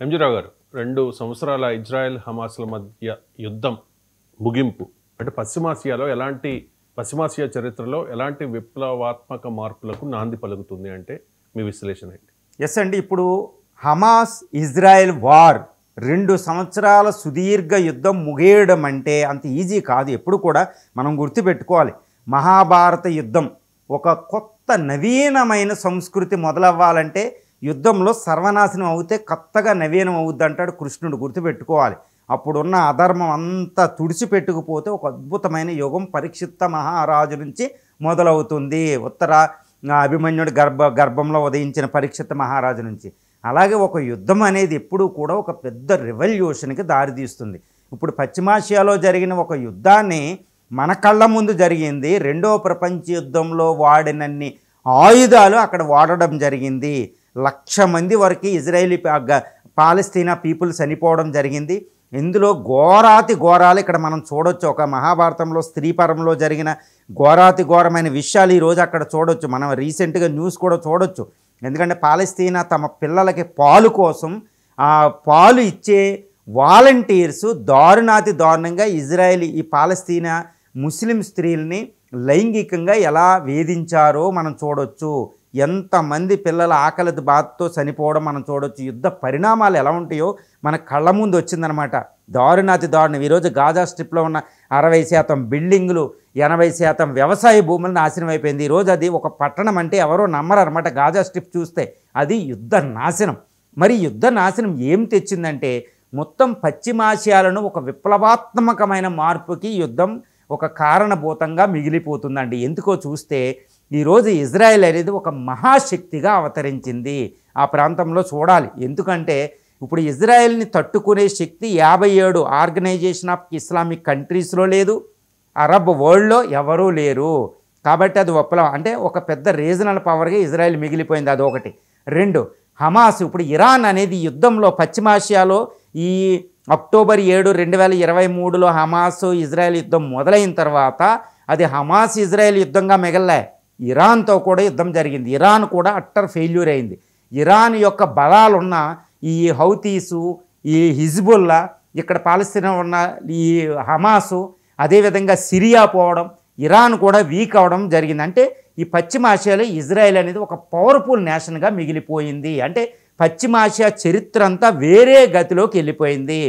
MG రావు గారు, 2 సంవత్సరాల Israel హమాస్ల మధ్య యుద్ధం ముగింపు అంటే పశ్చిమాసియా చరిత్రలో ఎలాంటి విప్లవాత్మక మార్పులకు నాంది పలుకుతుంది అంటే మీ విశ్లేషణ ఏంటి? ఎస్ అండి, ఇప్పుడు హమాస్ ఇజ్రాయెల్ వార్ 2 సంవత్సరాల సుదీర్ఘ యుద్ధం ముగియడం అంటే అంత ఈజీ కాదు. ఎప్పుడు కూడా మనం గుర్తుపెట్టుకోవాలి, మహాభారత యుద్ధం ఒక కొత్త నవీనమైన సంస్కృతి మొదలవ్వాలంటే యుద్ధంలో సర్వనాశనం అవుతే కొత్తగా నవీనం అవుద్ది అంటాడు కృష్ణుడు. గుర్తుపెట్టుకోవాలి, అప్పుడున్న అధర్మం అంతా తుడిచిపెట్టుకుపోతే ఒక అద్భుతమైన యుగం పరీక్షిత మహారాజు నుంచి మొదలవుతుంది. ఉత్తర అభిమన్యుడి గర్భంలో ఉదయించిన పరీక్షిత మహారాజు నుంచి. అలాగే ఒక యుద్ధం అనేది ఎప్పుడూ కూడా ఒక పెద్ద రెవల్యూషన్కి దారితీస్తుంది. ఇప్పుడు పశ్చిమాసియాలో జరిగిన ఒక యుద్ధాన్ని మన కళ్ళ ముందు జరిగింది. 2వ ప్రపంచ యుద్ధంలో వాడినన్ని ఆయుధాలు అక్కడ వాడడం జరిగింది. 1,00,000 మంది వరకు ఇజ్రాయేలీ పాలస్తీనా పీపుల్ చనిపోవడం జరిగింది. ఇందులో ఘోరాతి ఘోరాలు ఇక్కడ మనం చూడొచ్చు. ఒక మహాభారతంలో స్త్రీపరంలో జరిగిన ఘోరాతి ఘోరమైన విషయాలు ఈరోజు అక్కడ చూడొచ్చు. మనం రీసెంట్గా న్యూస్ కూడా చూడొచ్చు. ఎందుకంటే పాలస్తీనా తమ పిల్లలకి పాలు కోసం ఆ పాలు ఇచ్చే వాలంటీర్స్ దారుణాతి దారుణంగా ఈ పాలస్తీనా ముస్లిం స్త్రీల్ని లైంగికంగా ఎలా వేధించారో మనం చూడొచ్చు. ఎంతమంది పిల్లల ఆకలి బాధతో చనిపోవడం మనం చూడొచ్చు. యుద్ధ పరిణామాలు ఎలా ఉంటాయో మన కళ్ళ ముందు వచ్చిందనమాట. దారుణాతి దారుణం. ఈరోజు గాజా స్ట్రిప్లో ఉన్న 60% బిల్డింగులు, 80% వ్యవసాయ భూములు నాశనం అయిపోయింది. ఈరోజు అది ఒక పట్టణం అంటే ఎవరో నమ్మరనమాట. గాజా స్ట్రిప్ చూస్తే అది యుద్ధ నాశనం. మరి యుద్ధ నాశనం ఏం తెచ్చిందంటే మొత్తం పశ్చిమాసియాలను ఒక విప్లవాత్మకమైన మార్పుకి యుద్ధం ఒక కారణభూతంగా మిగిలిపోతుందండి. ఎందుకో చూస్తే ఈరోజు ఇజ్రాయెల్ అనేది ఒక మహాశక్తిగా అవతరించింది ఆ ప్రాంతంలో చూడాలి. ఎందుకంటే ఇప్పుడు ఇజ్రాయెల్ని తట్టుకునే శక్తి 57 ఆర్గనైజేషన్ ఆఫ్ ఇస్లామిక్ కంట్రీస్లో లేదు, అరబ్ వరల్డ్లో ఎవరూ లేరు. కాబట్టి అది విప్లవం అంటే ఒక పెద్ద రీజనల్ పవర్గా ఇజ్రాయెల్ మిగిలిపోయింది. అదొకటి. 2, హమాస్. ఇప్పుడు ఇరాన్ అనేది యుద్ధంలో పశ్చిమాసియాలో ఈ అక్టోబర్ 7, 2023లో హమాస్ ఇజ్రాయెల్ యుద్ధం మొదలైన తర్వాత అది హమాస్ ఇజ్రాయెల్ యుద్ధంగా మిగలలే, ఇరాన్తో కూడా యుద్ధం జరిగింది. ఇరాన్ కూడా అట్టర్ ఫెయిల్యూర్ అయింది. ఇరాన్ యొక్క బలాలున్న ఈ హౌతీసు, ఈ హిజ్బుల్లా, ఇక్కడ పాలస్తీనా ఉన్న ఈ హమాసు, అదేవిధంగా సిరియా పోవడం, ఇరాన్ కూడా వీక్ అవడం జరిగింది. అంటే ఈ పశ్చిమాసియాలో ఇజ్రాయెల్ అనేది ఒక పవర్ఫుల్ నేషన్గా మిగిలిపోయింది. అంటే పశ్చిమాసియా చరిత్ర అంతా వేరే గతిలోకి వెళ్ళిపోయింది.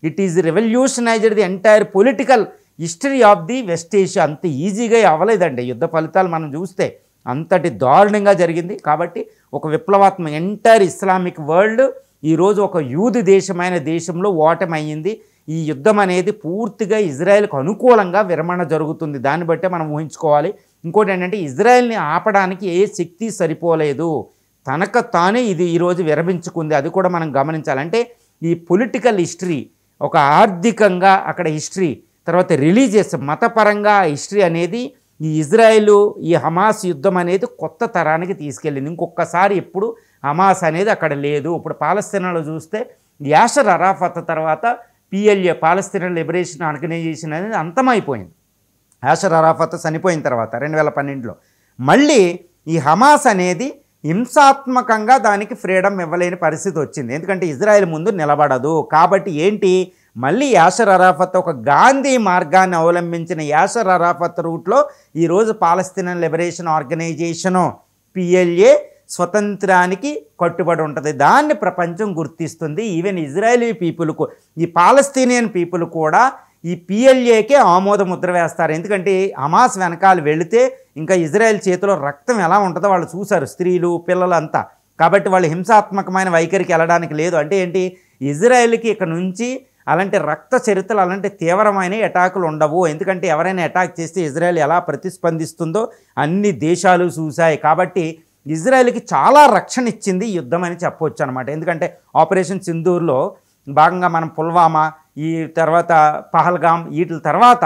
It is revolutionised the entire political history of the west Asia. అంత ఈజీగా అవ్వలేదండి. యుద్ధ ఫలితాలు మనం చూస్తే అంతటి దారుణంగా జరిగింది. కాబట్టి ఒక విప్లవాత్మక ఎంటైర్ ఇస్లామిక్ వరల్డ్ ఈరోజు ఒక యూదు దేశమైన దేశంలో ఓటమయ్యింది. ఈ యుద్ధం అనేది పూర్తిగా ఇజ్రాయెల్కు అనుకూలంగా విరమణ జరుగుతుంది. దాన్ని బట్టే మనం ఊహించుకోవాలి. ఇంకోటి ఏంటంటే ఇజ్రాయెల్ని ఆపడానికి ఏ శక్తి సరిపోలేదు, తనకు తానే ఇది ఈరోజు విరమించుకుంది. అది కూడా మనం గమనించాలంటే ఈ పొలిటికల్ హిస్టరీ, ఒక ఆర్థికంగా అక్కడ హిస్టరీ, తర్వాత రిలీజియస్ మతపరంగా హిస్టరీ అనేది ఈ ఇజ్రాయెల్ ఈ హమాస్ యుద్ధం అనేది కొత్త తరానికి తీసుకెళ్ళింది. ఇంకొకసారి ఎప్పుడు హమాస్ అనేది అక్కడ లేదు. ఇప్పుడు పాలస్తీనాలో చూస్తే యాషర్ అరాఫత్ తర్వాత PLA పాలస్తీనా లిబరేషన్ ఆర్గనైజేషన్ అనేది అంతమైపోయింది. యాషర్ అరాఫత్ చనిపోయిన తర్వాత 2012లో మళ్ళీ ఈ హమాస్ అనేది హింసాత్మకంగా దానికి ఫ్రీడమ్ ఇవ్వలేని పరిస్థితి వచ్చింది. ఎందుకంటే ఇజ్రాయెల్ ముందు నిలబడదు. కాబట్టి ఏంటి, మళ్ళీ యాషర్ అరాఫత్ ఒక గాంధీ మార్గాన్ని అవలంబించిన యాషర్ అరాఫత్ రూట్లో ఈరోజు పాలస్తీనా లిబరేషన్ ఆర్గనైజేషను PLA స్వతంత్రానికి కట్టుబడి ఉంటుంది. దాన్ని ప్రపంచం గుర్తిస్తుంది. ఈవెన్ ఇజ్రాయలీ పీపుల్కు, ఈ పాలస్తీనియన్ పీపుల్ కూడా ఈ PLAకే ఆమోద ముద్ర వేస్తారు. ఎందుకంటే హమాస్ వెనకాల వెళితే ఇంకా ఇజ్రాయెల్ చేతిలో రక్తం ఎలా ఉంటుందో వాళ్ళు చూశారు, స్త్రీలు పిల్లలు అంతా. కాబట్టి వాళ్ళు హింసాత్మకమైన వైఖరికి వెళ్ళడానికి లేదు. అంటే ఏంటి, ఇజ్రాయెల్కి ఇక్కడ నుంచి అలాంటి రక్త చరిత్రలు, అలాంటి తీవ్రమైన అటాకులు ఉండవు. ఎందుకంటే ఎవరైనా అటాక్ చేస్తే ఇజ్రాయెల్ ఎలా ప్రతిస్పందిస్తుందో అన్ని దేశాలు చూశాయి. కాబట్టి ఇజ్రాయెల్కి చాలా రక్షణ ఇచ్చింది ఈ యుద్ధం అని చెప్పవచ్చు అనమాట. ఎందుకంటే ఆపరేషన్ సింధూర్లో భాగంగా మనం పుల్వామా, ఈ తర్వాత పహల్గామ్, వీటి తర్వాత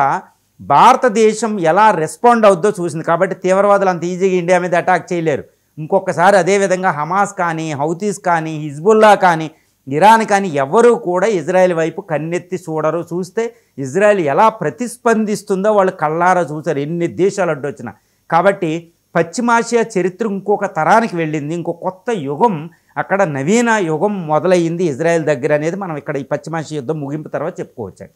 భారతదేశం ఎలా రెస్పాండ్ అవుద్దో చూసింది. కాబట్టి తీవ్రవాదులు అంత ఈజీగా ఇండియా మీద అటాక్ చేయలేరు. ఇంకొకసారి అదేవిధంగా హమాస్ కానీ, హౌతీస్ కానీ, హిజ్బుల్లా కానీ, ఇరాన్ కానీ ఎవరూ కూడా ఇజ్రాయెల్ వైపు కన్నెత్తి చూడరు. చూస్తే ఇజ్రాయెల్ ఎలా ప్రతిస్పందిస్తుందో వాళ్ళు కళ్ళారా చూశారు, ఎన్ని దేశాలు అడ్డొచ్చినా. కాబట్టి పశ్చిమాసియా చరిత్ర ఇంకొక తరానికి వెళ్ళింది. ఇంకో కొత్త యుగం అక్కడ నవీన యుగం మొదలయ్యింది ఇజ్రాయెల్ దగ్గర అనేది మనం ఇక్కడ ఈ పశ్చిమాసియా యుద్ధం ముగింపు తర్వాత చెప్పుకోవచ్చు.